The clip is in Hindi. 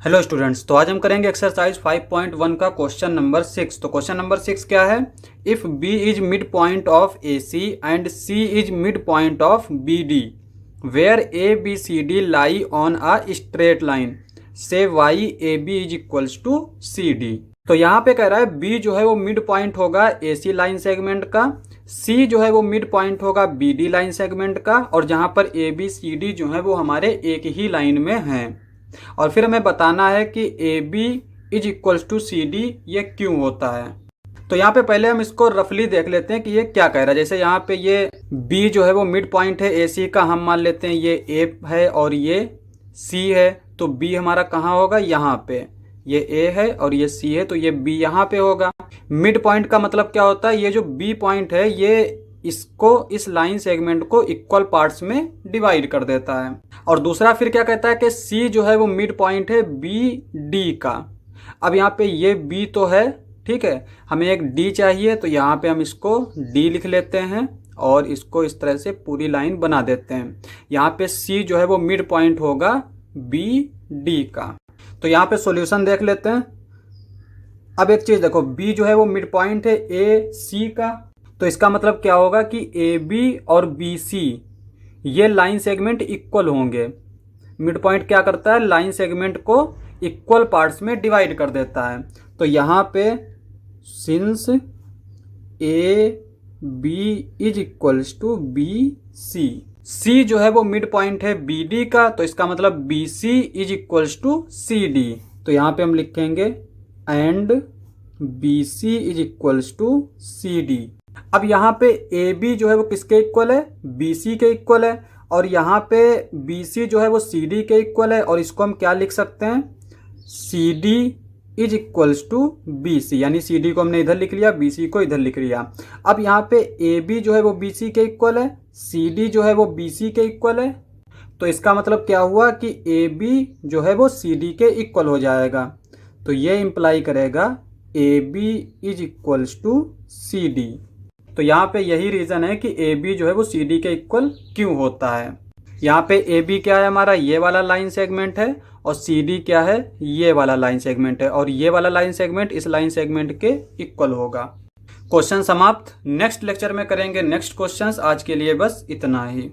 हेलो स्टूडेंट्स, तो आज हम करेंगे एक्सरसाइज 5.1 का क्वेश्चन नंबर 6। तो क्वेश्चन नंबर 6 क्या है? If B is mid point of A C and C is mid point of B D, where A B C D lie on a straight line, say why A B is equals to C D. तो यहाँ पे कह रहा है बी जो है वो मिड पॉइंट होगा ए सी लाइन सेगमेंट का, सी जो है वो मिड पॉइंट होगा बी डी लाइन सेगमेंट का, और जहाँ पर ए बी सी डी जो है वो हमारे एक ही लाइन में हैं। और फिर हमें बताना है कि A B is equals to C D ये क्यों होता है। तो यहाँ पे पहले हम इसको रफली देख लेते हैं कि ये क्या कह रहा है। जैसे यहाँ पे ये बी जो है वो मिड पॉइंट है ए सी का, हम मान लेते हैं ये ए है और ये सी है, तो बी हमारा कहाँ होगा? यहाँ पे। ये ए है और ये सी है, तो ये बी यहाँ पे होगा। मिड पॉइंट का मतलब क्या होता है? ये जो बी पॉइंट है ये इसको, इस लाइन सेगमेंट को इक्वल पार्ट्स में डिवाइड कर देता है। और दूसरा फिर क्या कहता है कि सी जो है वो मिड पॉइंट है बी डी का। अब यहाँ पे ये बी तो है, ठीक है, हमें एक डी चाहिए, तो यहाँ पे हम इसको डी लिख लेते हैं और इसको इस तरह से पूरी लाइन बना देते हैं। यहाँ पे सी जो है वो मिड पॉइंट होगा बी डी का। तो यहाँ पे सॉल्यूशन देख लेते हैं। अब एक चीज़ देखो, बी जो है वो मिड पॉइंट है ए सी का, तो इसका मतलब क्या होगा कि ए बी और बी सी ये लाइन सेगमेंट इक्वल होंगे। मिड पॉइंट क्या करता है? लाइन सेगमेंट को इक्वल पार्ट्स में डिवाइड कर देता है। तो यहाँ पे since A B is equals to B C, C जो है वो मिड पॉइंट है बी डी का, तो इसका मतलब B C is equals to C D. तो यहाँ पे हम लिखेंगे and B C is equals to C D. अब यहाँ पे ए बी जो है वो किसके इक्वल है? बी सी के इक्वल है, और यहाँ पे बी सी जो है वो सी डी के इक्वल है, और इसको हम क्या लिख सकते हैं? C D is equals to B C, यानी सी डी को हमने इधर लिख लिया, बी सी को इधर लिख लिया। अब यहाँ पे ए बी जो है वो बी सी के इक्वल है, सी डी जो है वो बी सी के इक्वल है, तो इसका मतलब क्या हुआ कि ए बी जो है वो सी डी के इक्वल हो जाएगा। तो ये इम्प्लाई करेगा A B is equals to C D. तो यहाँ पे यही रीज़न है कि ए बी जो है वो सी डी के इक्वल क्यों होता है। यहाँ पे ए बी क्या है हमारा? ये वाला लाइन सेगमेंट है, और सी डी क्या है? ये वाला लाइन सेगमेंट है, और ये वाला लाइन सेगमेंट इस लाइन सेगमेंट के इक्वल होगा। क्वेश्चन समाप्त। नेक्स्ट लेक्चर में करेंगे नेक्स्ट क्वेश्चंस। आज के लिए बस इतना ही।